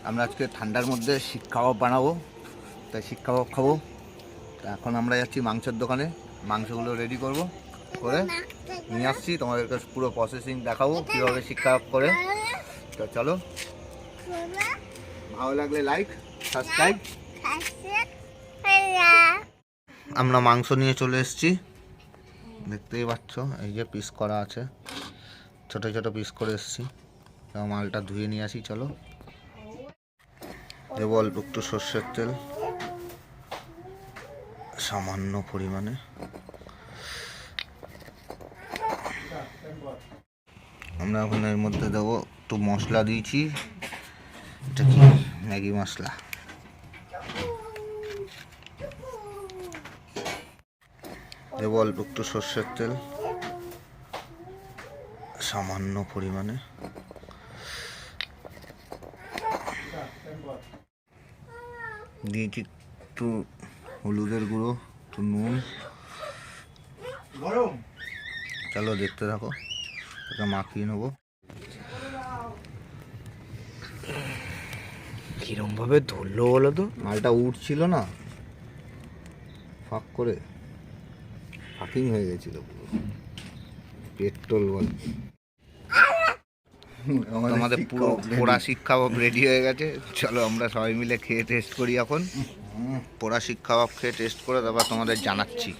আমরা আজকে ঠান্ডার মধ্যে শিক কাবাব বানাবো, তাই শিক কাবাব খাবো। তা এখন আমরা যাচ্ছি মাংসের দোকানে, মাংসগুলো রেডি করব, করে নিয়ে আসছি, তোমাদেরকে পুরো প্রসেসিং দেখাবো কীভাবে শিক কাবাব করে। তো চলো, ভালো লাগলে লাইক সাবস্ক্রাইব। আমরা মাংস নিয়ে চলে এসেছি, দেখতেই পাচ্ছ, এই যে পিস করা আছে, ছোট ছোট পিস করে এসেছি। মালটা ধুয়ে নিয়ে আসি, চলো। দেবো অল্প একটু সর্ষের তেল, সামান্য পরিমাণে। আমরা এখন এর মধ্যে দেবো একটু মশলা দিয়েছি, এটা কি ম্যাগি মশলা। দেবো অল্প একটু সর্ষের তেল, সামান্য পরিমাণে। দিয়েছি একটু হলুদের গুঁড়ো, একটু নুন। চলো দেখতে থাকো, এটা মাখিয়ে নেবো। কিরম ভাবে ধরলো বলো তো? মালটা উঠছিল না, ফাঁক করে ফাঁকিং হয়ে গেছিল পুরো, পেট্রোল বল। আমাদের পুরো পোড়া শিক কাবাব রেডি হয়ে গেছে। চলো আমরা সবাই মিলে খেয়ে টেস্ট করি এখন। পোড়া শিক কাবাব খেয়ে টেস্ট করে তারপর তোমাদের জানাচ্ছি।